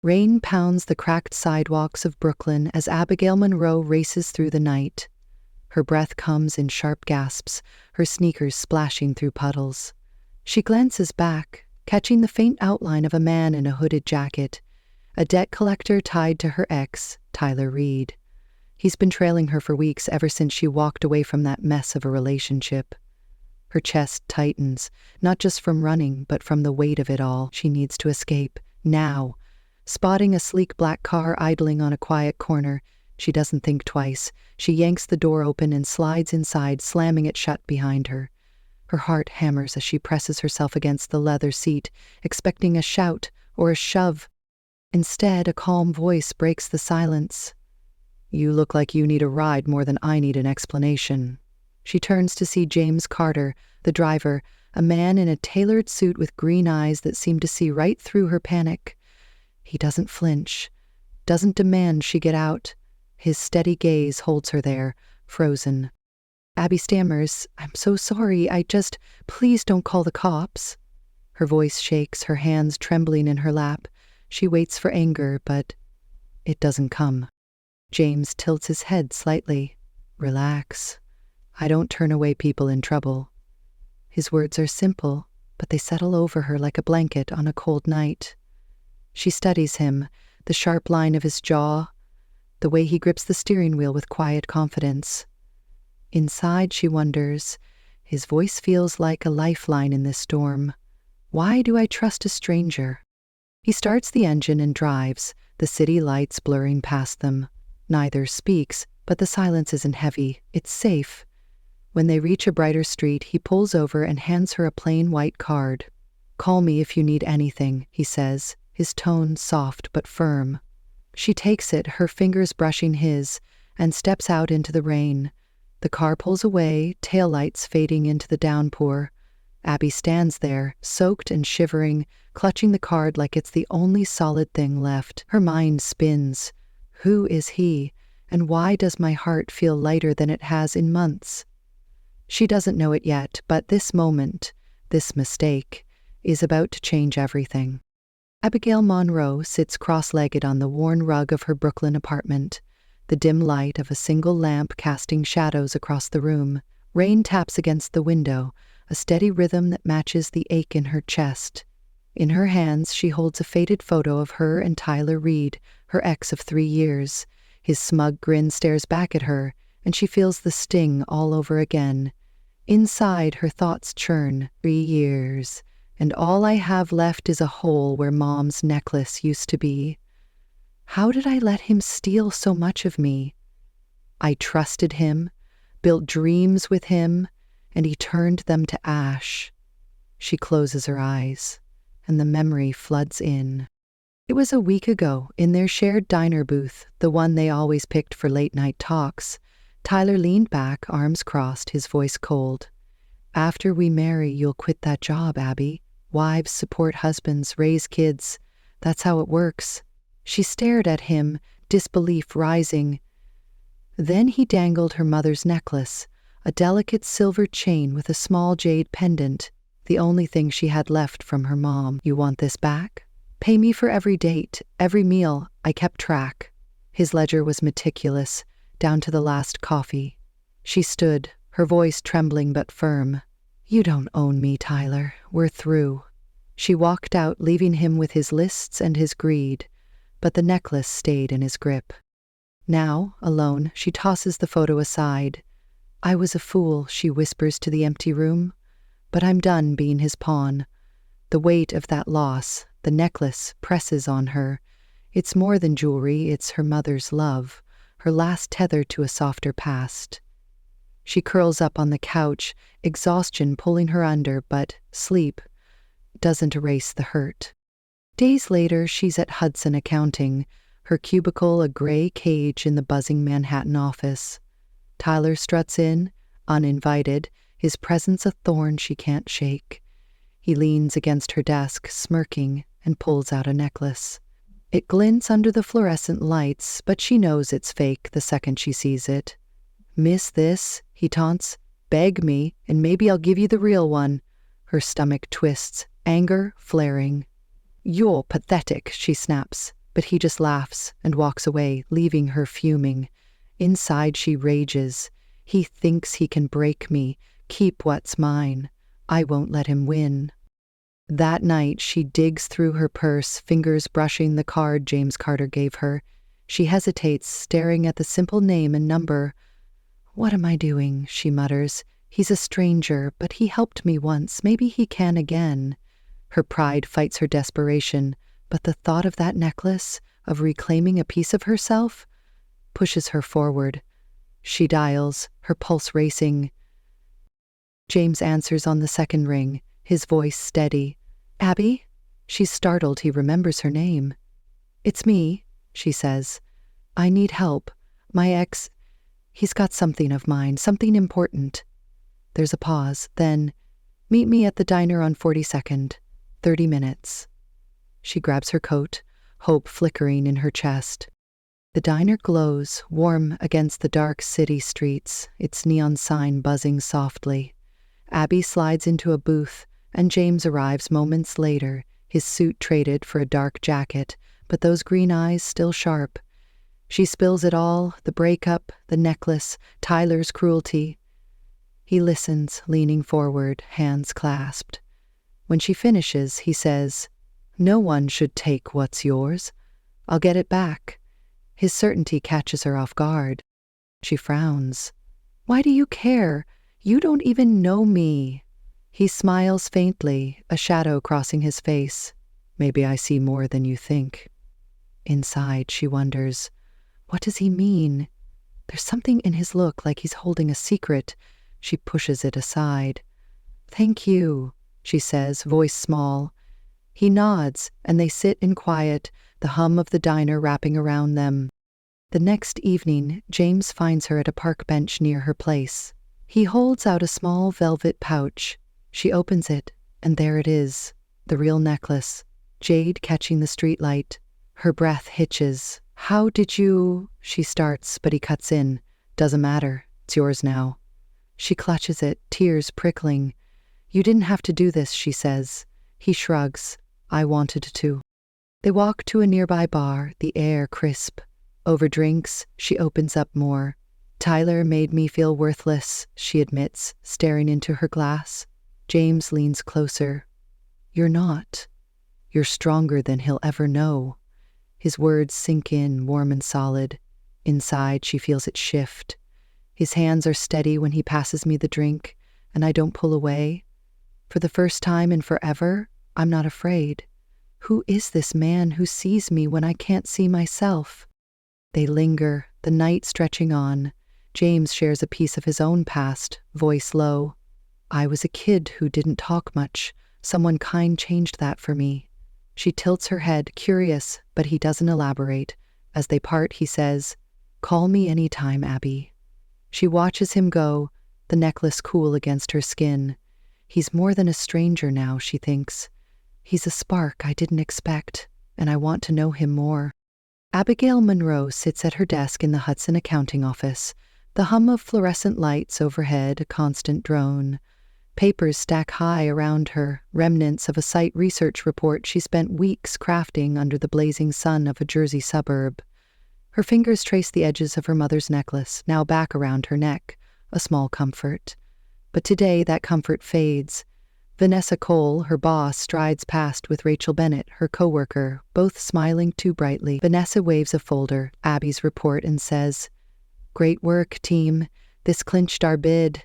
Rain pounds the cracked sidewalks of Brooklyn as Abigail Monroe races through the night. Her breath comes in sharp gasps, her sneakers splashing through puddles. She glances back, catching the faint outline of a man in a hooded jacket, a debt collector tied to her ex, Tyler Reed. He's been trailing her for weeks, ever since she walked away from that mess of a relationship. Her chest tightens, not just from running, but from the weight of it all. She needs to escape, now. Spotting a sleek black car idling on a quiet corner, she doesn't think twice. She yanks the door open and slides inside, slamming it shut behind her. Her heart hammers as she presses herself against the leather seat, expecting a shout or a shove. Instead, a calm voice breaks the silence. "You look like you need a ride more than I need an explanation." She turns to see James Carter, the driver, a man in a tailored suit with green eyes that seem to see right through her panic. He doesn't flinch, doesn't demand she get out. His steady gaze holds her there, frozen. Abby stammers, "I'm so sorry, please don't call the cops." Her voice shakes, her hands trembling in her lap. She waits for anger, but it doesn't come. James tilts his head slightly. "Relax. I don't turn away people in trouble." His words are simple, but they settle over her like a blanket on a cold night. She studies him, the sharp line of his jaw, the way he grips the steering wheel with quiet confidence. Inside, she wonders, his voice feels like a lifeline in this storm. Why do I trust a stranger? He starts the engine and drives, the city lights blurring past them. Neither speaks, but the silence isn't heavy. It's safe. When they reach a brighter street, he pulls over and hands her a plain white card. "Call me if you need anything," he says, his tone soft but firm. She takes it, her fingers brushing his, and steps out into the rain. The car pulls away, taillights fading into the downpour. Abby stands there, soaked and shivering, clutching the card like it's the only solid thing left. Her mind spins. Who is he, and why does my heart feel lighter than it has in months? She doesn't know it yet, but this moment, this mistake, is about to change everything. Abigail Monroe sits cross-legged on the worn rug of her Brooklyn apartment, the dim light of a single lamp casting shadows across the room. Rain taps against the window, a steady rhythm that matches the ache in her chest. In her hands, she holds a faded photo of her and Tyler Reed, her ex of 3 years. His smug grin stares back at her, and she feels the sting all over again. Inside, her thoughts churn. 3 years, and all I have left is a hole where Mom's necklace used to be. How did I let him steal so much of me? I trusted him, built dreams with him, and he turned them to ash. She closes her eyes, and the memory floods in. It was a week ago, in their shared diner booth, the one they always picked for late-night talks. Tyler leaned back, arms crossed, his voice cold. "After we marry, you'll quit that job, Abby. Wives support husbands, raise kids. That's how it works." She stared at him, disbelief rising. Then he dangled her mother's necklace, a delicate silver chain with a small jade pendant, the only thing she had left from her mom. "You want this back? Pay me for every date, every meal. I kept track." His ledger was meticulous, down to the last coffee. She stood, her voice trembling but firm. "You don't own me, Tyler. We're through." She walked out, leaving him with his lists and his greed, but the necklace stayed in his grip. Now, alone, she tosses the photo aside. "I was a fool," she whispers to the empty room, "but I'm done being his pawn." The weight of that loss, the necklace, presses on her. It's more than jewelry, it's her mother's love, her last tether to a softer past. She curls up on the couch, exhaustion pulling her under, but sleep doesn't erase the hurt. Days later, she's at Hudson Accounting, her cubicle a gray cage in the buzzing Manhattan office. Tyler struts in, uninvited, his presence a thorn she can't shake. He leans against her desk, smirking, and pulls out a necklace. It glints under the fluorescent lights, but she knows it's fake the second she sees it. "Miss this?" he taunts. "Beg me, and maybe I'll give you the real one." Her stomach twists, anger flaring. "You're pathetic," she snaps. But he just laughs and walks away, leaving her fuming. Inside she rages. He thinks he can break me, keep what's mine. I won't let him win. That night she digs through her purse, fingers brushing the card James Carter gave her. She hesitates, staring at the simple name and number. "What am I doing?" she mutters. "He's a stranger, but he helped me once. Maybe he can again." Her pride fights her desperation, but the thought of that necklace, of reclaiming a piece of herself, pushes her forward. She dials, her pulse racing. James answers on the second ring, his voice steady. "Abby?" She's startled. He remembers her name. "It's me," she says. "I need help. My ex, he's got something of mine, something important." There's a pause, then, "Meet me at the diner on 42nd, 30 minutes. She grabs her coat, hope flickering in her chest. The diner glows, warm against the dark city streets, its neon sign buzzing softly. Abby slides into a booth, and James arrives moments later, his suit traded for a dark jacket, but those green eyes still sharp. She spills it all, the breakup, the necklace, Tyler's cruelty. He listens, leaning forward, hands clasped. When she finishes, he says, "No one should take what's yours. I'll get it back." His certainty catches her off guard. She frowns. "Why do you care? You don't even know me." He smiles faintly, a shadow crossing his face. "Maybe I see more than you think." Inside, she wonders, what does he mean? There's something in his look, like he's holding a secret. She pushes it aside. "Thank you," she says, voice small. He nods, and they sit in quiet, the hum of the diner wrapping around them. The next evening, James finds her at a park bench near her place. He holds out a small velvet pouch. She opens it, and there it is, the real necklace, jade catching the streetlight. Her breath hitches. "How did you—" she starts, but he cuts in. "Doesn't matter. It's yours now." She clutches it, tears prickling. "You didn't have to do this," she says. He shrugs. "I wanted to." They walk to a nearby bar, the air crisp. Over drinks, she opens up more. "Tyler made me feel worthless," she admits, staring into her glass. James leans closer. "You're not. You're stronger than he'll ever know." His words sink in, warm and solid. Inside, she feels it shift. His hands are steady when he passes me the drink, and I don't pull away. For the first time in forever, I'm not afraid. Who is this man who sees me when I can't see myself? They linger, the night stretching on. James shares a piece of his own past, voice low. "I was a kid who didn't talk much. Someone kind changed that for me." She tilts her head, curious, but he doesn't elaborate. As they part, he says, "Call me any time, Abby." She watches him go, the necklace cool against her skin. He's more than a stranger now, she thinks. He's a spark I didn't expect, and I want to know him more. Abigail Monroe sits at her desk in the Hudson accounting office. The hum of fluorescent lights overhead, a constant drone. Papers stack high around her, remnants of a site research report she spent weeks crafting under the blazing sun of a Jersey suburb. Her fingers trace the edges of her mother's necklace, now back around her neck, a small comfort. But today that comfort fades. Vanessa Cole, her boss, strides past with Rachel Bennett, her coworker, both smiling too brightly. Vanessa waves a folder, Abby's report, and says, "Great work, team. This clinched our bid."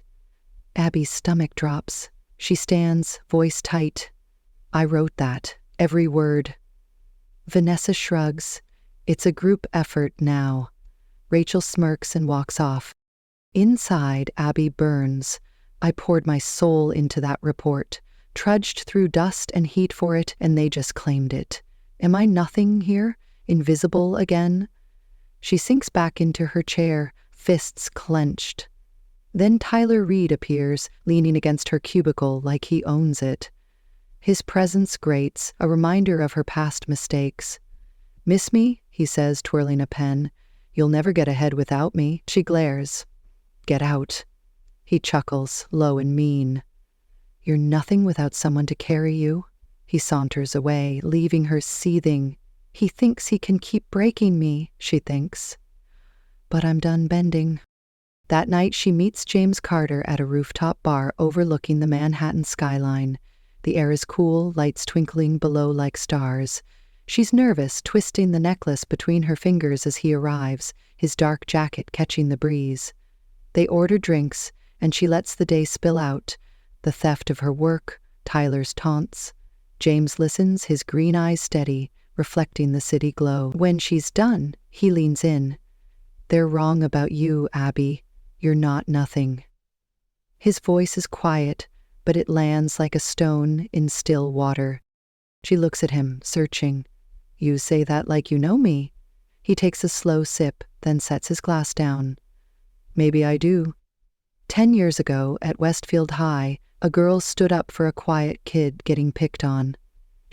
Abby's stomach drops. She stands, voice tight. "I wrote that, every word." Vanessa shrugs. "It's a group effort now." Rachel smirks and walks off. Inside, Abby burns. I poured my soul into that report, trudged through dust and heat for it, and they just claimed it. Am I nothing here? Invisible again? She sinks back into her chair, fists clenched. Then Tyler Reed appears, leaning against her cubicle like he owns it. His presence grates, a reminder of her past mistakes. "Miss me?" he says, twirling a pen. "You'll never get ahead without me." She glares. "Get out." He chuckles, low and mean. "You're nothing without someone to carry you." He saunters away, leaving her seething. He thinks he can keep breaking me, she thinks. But I'm done bending. That night she meets James Carter at a rooftop bar overlooking the Manhattan skyline. The air is cool, lights twinkling below like stars. She's nervous, twisting the necklace between her fingers as he arrives, his dark jacket catching the breeze. They order drinks, and she lets the day spill out. The theft of her work, Tyler's taunts. James listens, his green eyes steady, reflecting the city glow. When she's done, he leans in. They're wrong about you, Abby. You're not nothing. His voice is quiet, but it lands like a stone in still water. She looks at him, searching. You say that like you know me. He takes a slow sip, then sets his glass down. Maybe I do. 10 years ago, at Westfield High, a girl stood up for a quiet kid getting picked on.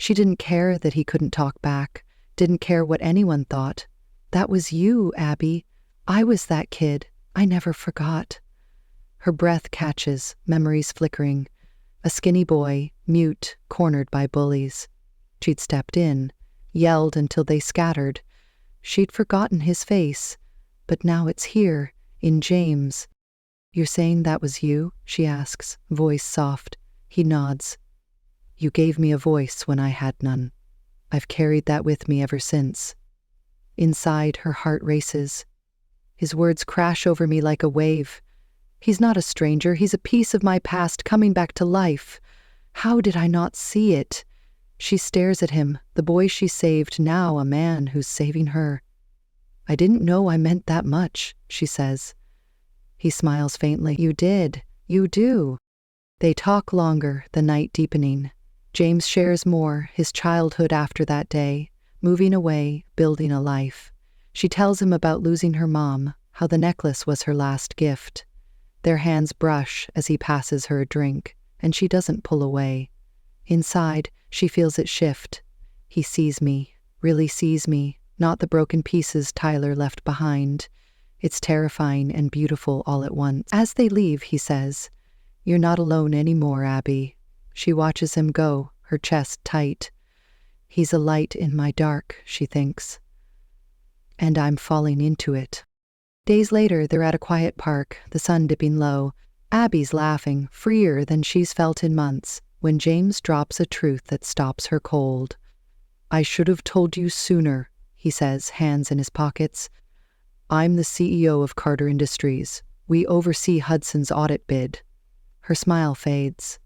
She didn't care that he couldn't talk back, didn't care what anyone thought. That was you, Abby. I was that kid. I never forgot. Her breath catches, memories flickering. A skinny boy, mute, cornered by bullies. She'd stepped in, yelled until they scattered. She'd forgotten his face, but now it's here, in James. You're saying that was you? She asks, voice soft. He nods. You gave me a voice when I had none. I've carried that with me ever since. Inside, her heart races. His words crash over me like a wave. He's not a stranger, he's a piece of my past coming back to life. How did I not see it? She stares at him, the boy she saved, now a man who's saving her. I didn't know I meant that much, she says. He smiles faintly. You did. You do. They talk longer, the night deepening. James shares more, his childhood after that day, moving away, building a life. She tells him about losing her mom, how the necklace was her last gift. Their hands brush as he passes her a drink, and she doesn't pull away. Inside, she feels it shift. He sees me, really sees me, not the broken pieces Tyler left behind. It's terrifying and beautiful all at once. As they leave, he says, You're not alone anymore, Abby. She watches him go, her chest tight. He's a light in my dark, she thinks. And I'm falling into it. Days later, they're at a quiet park, the sun dipping low. Abby's laughing, freer than she's felt in months, when James drops a truth that stops her cold. I should have told you sooner, he says, hands in his pockets. I'm the CEO of Carter Industries. We oversee Hudson's audit bid. Her smile fades.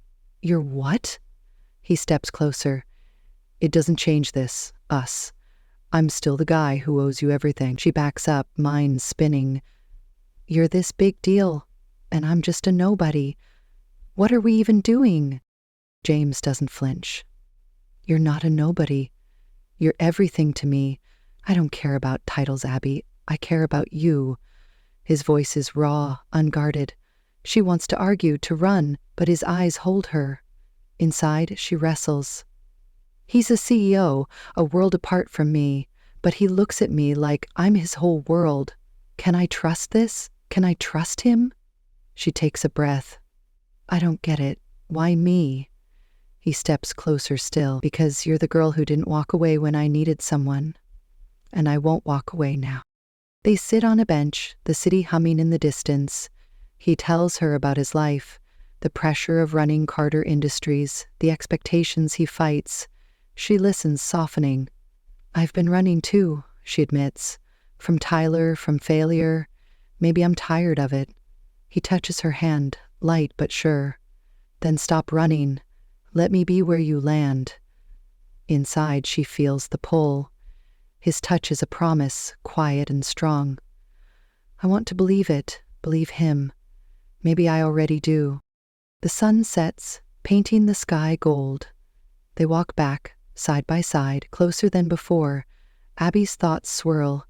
You're what? He steps closer. It doesn't change this, us. I'm still the guy who owes you everything. She backs up, mind spinning. You're this big deal, and I'm just a nobody. What are we even doing? James doesn't flinch. You're not a nobody. You're everything to me. I don't care about titles, Abby. I care about you. His voice is raw, unguarded. She wants to argue, to run, but his eyes hold her. Inside, she wrestles. He's a CEO, a world apart from me, but he looks at me like I'm his whole world. Can I trust this? Can I trust him? She takes a breath. I don't get it. Why me? He steps closer still. Because you're the girl who didn't walk away when I needed someone. And I won't walk away now. They sit on a bench, the city humming in the distance. He tells her about his life, the pressure of running Carter Industries, the expectations he fights. She listens, softening. I've been running too, she admits. From Tyler, from failure. Maybe I'm tired of it. He touches her hand, light but sure. Then stop running. Let me be where you land. Inside, she feels the pull. His touch is a promise, quiet and strong. I want to believe it, believe him. Maybe I already do. The sun sets, painting the sky gold. They walk back, side by side, closer than before. Abby's thoughts swirl.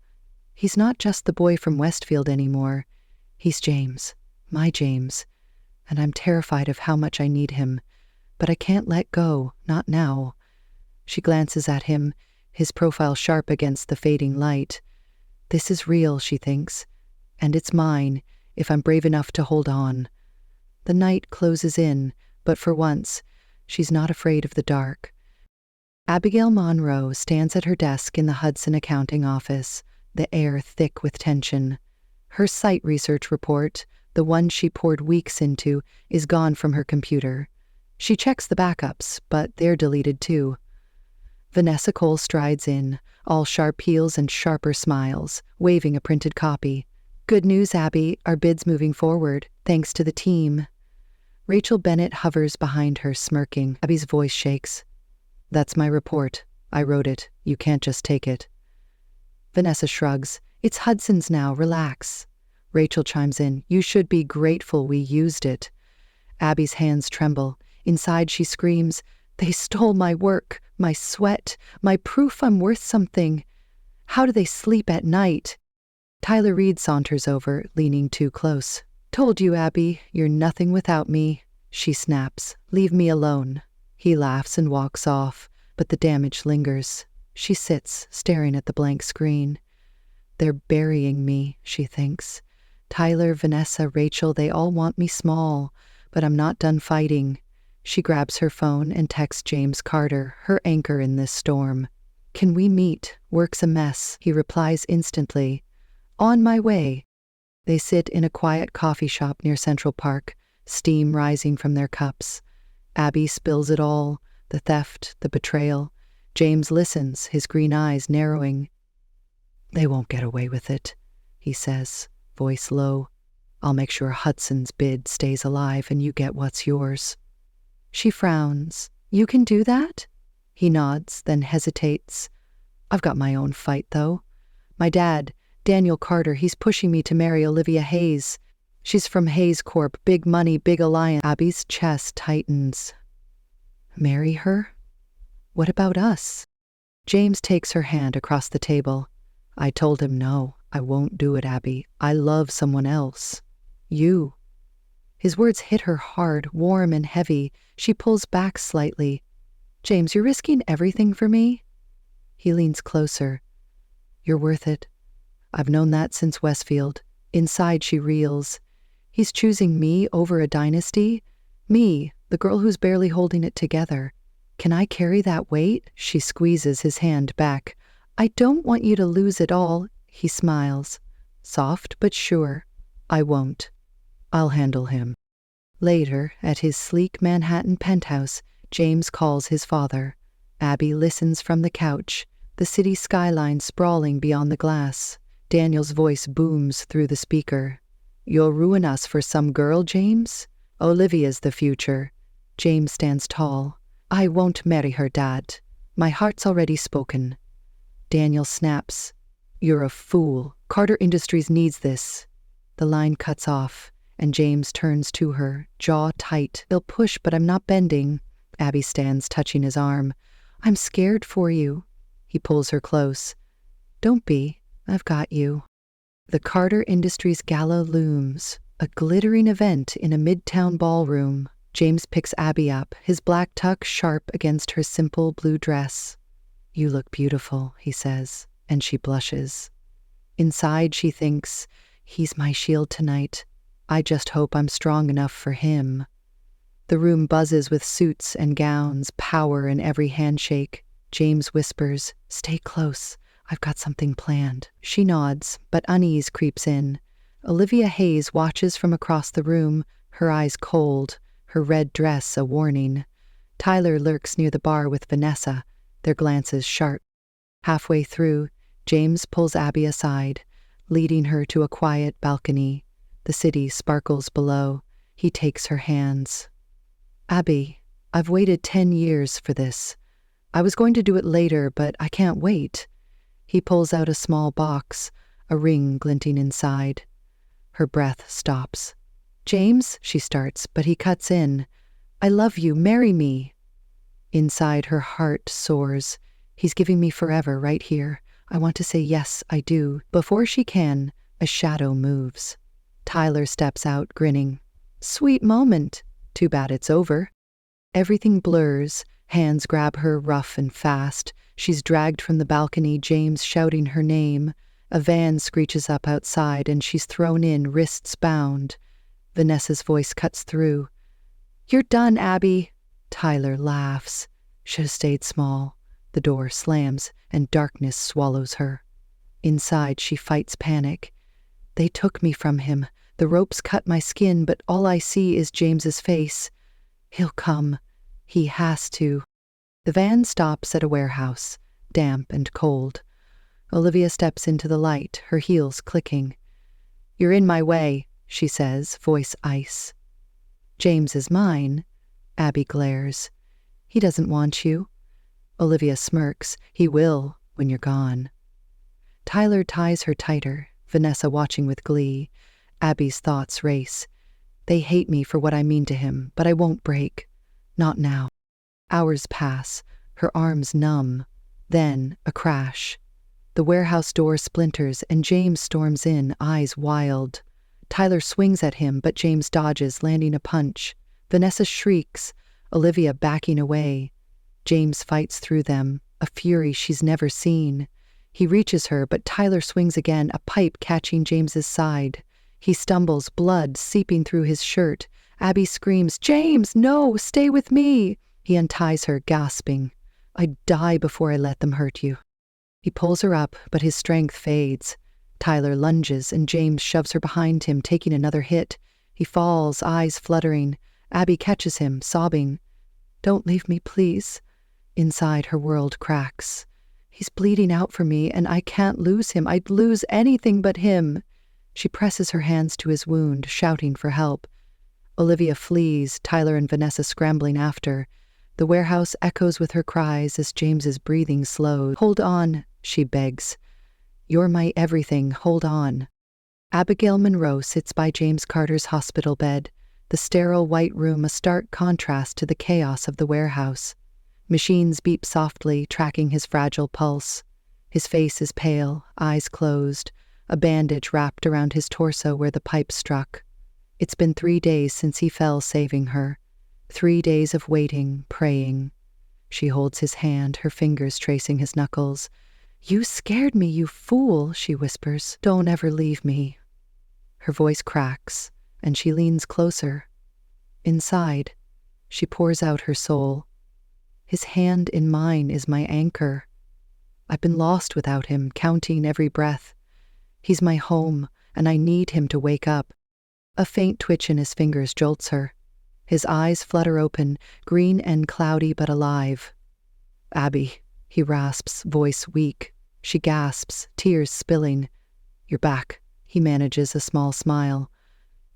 He's not just the boy from Westfield anymore. He's James, my James. And I'm terrified of how much I need him. But I can't let go, not now. She glances at him, his profile sharp against the fading light. This is real, she thinks. And it's mine, if I'm brave enough to hold on. The night closes in, but for once, she's not afraid of the dark. Abigail Monroe stands at her desk in the Hudson accounting office, the air thick with tension. Her site research report, the one she poured weeks into, is gone from her computer. She checks the backups, but they're deleted too. Vanessa Cole strides in, all sharp heels and sharper smiles, waving a printed copy. "Good news, Abby, our bid's moving forward, thanks to the team." Rachel Bennett hovers behind her, smirking. Abby's voice shakes. "That's my report. I wrote it. You can't just take it." Vanessa shrugs. "It's Hudson's now, relax." Rachel chimes in. "You should be grateful we used it." Abby's hands tremble. Inside she screams, "They stole my work, my sweat, my proof I'm worth something. How do they sleep at night?" Tyler Reed saunters over, leaning too close. "Told you, Abby, you're nothing without me," she snaps. "Leave me alone." He laughs and walks off, but the damage lingers. She sits, staring at the blank screen. "They're burying me," she thinks. "Tyler, Vanessa, Rachel, they all want me small, but I'm not done fighting." She grabs her phone and texts James Carter, her anchor in this storm. "Can we meet? Work's a mess." He replies instantly. "On my way." They sit in a quiet coffee shop near Central Park, steam rising from their cups. Abby spills it all, the theft, the betrayal. James listens, his green eyes narrowing. "They won't get away with it," he says, voice low. "I'll make sure Hudson's bid stays alive and you get what's yours." She frowns. "You can do that?" He nods, then hesitates. "I've got my own fight, though. My dad, Daniel Carter, he's pushing me to marry Olivia Hayes. She's from Hayes Corp, big money, big alliance." Abby's chest tightens. "Marry her? What about us?" James takes her hand across the table. "I told him no, I won't do it, Abby. I love someone else. You." His words hit her hard, warm and heavy. She pulls back slightly. "James, you're risking everything for me?" He leans closer. "You're worth it. I've known that since Westfield." Inside she reels. He's choosing me over a dynasty? Me, the girl who's barely holding it together. Can I carry that weight? She squeezes his hand back. "I don't want you to lose it all." He smiles. Soft but sure. "I won't. I'll handle him." Later, at his sleek Manhattan penthouse, James calls his father. Abby listens from the couch, the city skyline sprawling beyond the glass. Daniel's voice booms through the speaker. "You'll ruin us for some girl, James? Olivia's the future." James stands tall. "I won't marry her, Dad. My heart's already spoken." Daniel snaps. "You're a fool. Carter Industries needs this." The line cuts off, and James turns to her, jaw tight. "They'll push, but I'm not bending." Abby stands, touching his arm. "I'm scared for you." He pulls her close. "Don't be. I've got you." The Carter Industries Gala looms, a glittering event in a midtown ballroom. James picks Abby up, his black tuck sharp against her simple blue dress. "You look beautiful," he says, and she blushes. Inside she thinks, "He's my shield tonight. I just hope I'm strong enough for him." The room buzzes with suits and gowns, power in every handshake. James whispers, "Stay close. I've got something planned." She nods, but unease creeps in. Olivia Hayes watches from across the room, her eyes cold, her red dress a warning. Tyler lurks near the bar with Vanessa, their glances sharp. Halfway through, James pulls Abby aside, leading her to a quiet balcony. The city sparkles below. He takes her hands. "Abby, I've waited 10 years for this. I was going to do it later, but I can't wait." He pulls out a small box, a ring glinting inside. Her breath stops. "James," she starts, but he cuts in. "I love you. Marry me." Inside, her heart soars. He's giving me forever right here. I want to say yes, I do. Before she can, a shadow moves. Tyler steps out, grinning. "Sweet moment. Too bad it's over." Everything blurs. Hands grab her rough and fast. She's dragged from the balcony, James shouting her name. A van screeches up outside and she's thrown in, wrists bound. Vanessa's voice cuts through. "You're done, Abby." Tyler laughs. Should have stayed small. The door slams, and darkness swallows her. Inside, she fights panic. They took me from him. The ropes cut my skin, but all I see is James's face. He'll come. He has to. The van stops at a warehouse, damp and cold. Olivia steps into the light, her heels clicking. "You're in my way," she says, voice ice. "James is mine." Abby glares. "He doesn't want you." Olivia smirks. "He will, when you're gone." Tyler ties her tighter, Vanessa watching with glee. Abby's thoughts race. They hate me for what I mean to him, but I won't break. Not now. Hours pass, her arms numb. Then, a crash. The warehouse door splinters and James storms in, eyes wild. Tyler swings at him, but James dodges, landing a punch. Vanessa shrieks, Olivia backing away. James fights through them, a fury she's never seen. He reaches her, but Tyler swings again, a pipe catching James's side. He stumbles, blood seeping through his shirt. Abby screams, "James, no, stay with me!" He unties her, gasping. "I'd die before I let them hurt you." He pulls her up, but his strength fades. Tyler lunges, and James shoves her behind him, taking another hit. He falls, eyes fluttering. Abby catches him, sobbing. "Don't leave me, please." Inside, her world cracks. He's bleeding out for me, and I can't lose him. I'd lose anything but him. She presses her hands to his wound, shouting for help. Olivia flees, Tyler and Vanessa scrambling after. The warehouse echoes with her cries as James's breathing slows. "Hold on," she begs. "You're my everything, hold on." Abigail Monroe sits by James Carter's hospital bed, the sterile white room a stark contrast to the chaos of the warehouse. Machines beep softly, tracking his fragile pulse. His face is pale, eyes closed, a bandage wrapped around his torso where the pipe struck. It's been 3 days since he fell, saving her. 3 days of waiting, praying. She holds his hand, her fingers tracing his knuckles. "You scared me, you fool," she whispers. "Don't ever leave me." Her voice cracks, and she leans closer. Inside, she pours out her soul. "His hand in mine is my anchor. I've been lost without him, counting every breath. He's my home, and I need him to wake up." A faint twitch in his fingers jolts her. His eyes flutter open, green and cloudy but alive. "Abby," he rasps, voice weak. She gasps, tears spilling. "You're back." He manages a small smile.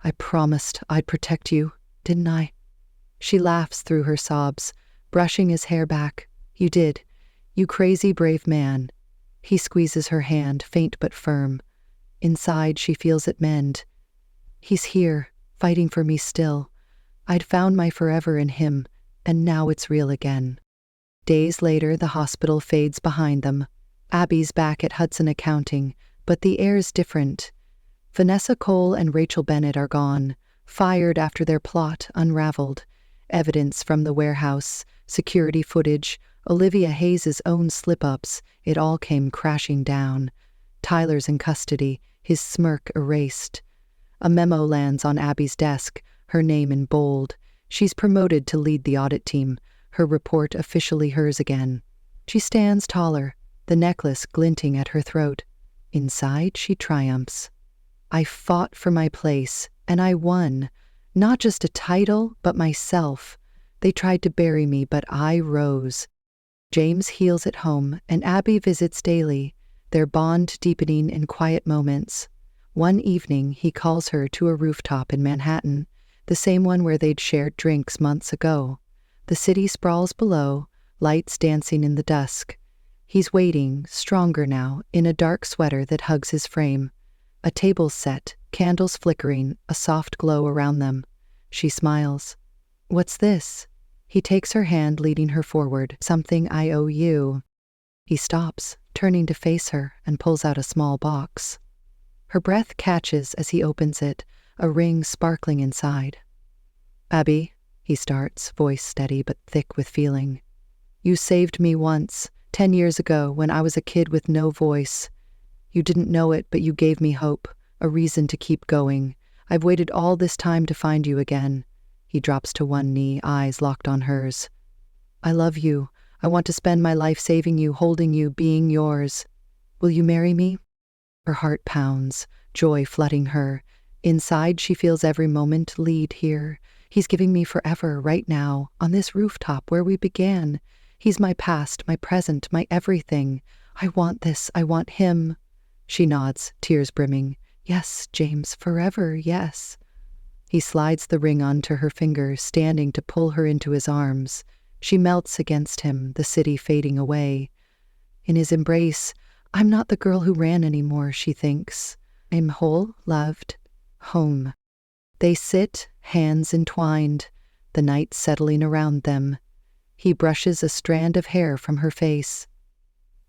"I promised I'd protect you, didn't I?" She laughs through her sobs, brushing his hair back. "You did. You crazy brave man." He squeezes her hand, faint but firm. Inside, she feels it mend. "He's here, fighting for me still. I'd found my forever in him, and now it's real again." Days later, the hospital fades behind them. Abby's back at Hudson Accounting, but the air's different. Vanessa Cole and Rachel Bennett are gone, fired after their plot unraveled. Evidence from the warehouse, security footage, Olivia Hayes' own slip-ups, it all came crashing down. Tyler's in custody, his smirk erased. A memo lands on Abby's desk, her name in bold. She's promoted to lead the audit team, her report officially hers again. She stands taller, the necklace glinting at her throat. Inside, she triumphs. "I fought for my place, and I won. Not just a title, but myself. They tried to bury me, but I rose." James heals at home, and Abby visits daily, their bond deepening in quiet moments. One evening, he calls her to a rooftop in Manhattan, the same one where they'd shared drinks months ago. The city sprawls below, lights dancing in the dusk. He's waiting, stronger now, in a dark sweater that hugs his frame. A table's set, candles flickering, a soft glow around them. She smiles. "What's this?" He takes her hand, leading her forward. "Something I owe you." He stops, turning to face her, and pulls out a small box. Her breath catches as he opens it, a ring sparkling inside. "Abby," he starts, voice steady but thick with feeling. "You saved me once, 10 years ago, when I was a kid with no voice. You didn't know it, but you gave me hope, a reason to keep going. I've waited all this time to find you again." He drops to one knee, eyes locked on hers. "I love you. I want to spend my life saving you, holding you, being yours. Will you marry me? Her heart pounds, joy flooding her. Inside, she feels every moment lead here. He's giving me forever, right now, on this rooftop where we began. He's my past, my present, my everything. I want this, I want him. She nods, tears brimming. Yes, James, forever, yes. He slides the ring onto her finger, standing to pull her into his arms. She melts against him, the city fading away. In his embrace, I'm not the girl who ran anymore, she thinks. I'm whole, loved, home. They sit, hands entwined, the night settling around them. He brushes a strand of hair from her face.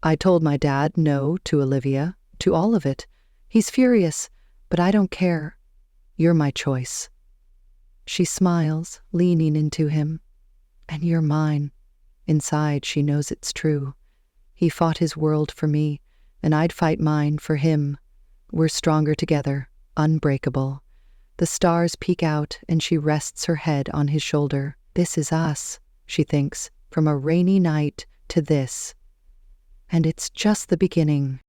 I told my dad no to Olivia, to all of it. He's furious, but I don't care. You're my choice. She smiles, leaning into him. And you're mine. Inside, she knows it's true. He fought his world for me, and I'd fight mine for him. We're stronger together, unbreakable. The stars peek out, and she rests her head on his shoulder. This is us, she thinks, from a rainy night to this. And it's just the beginning.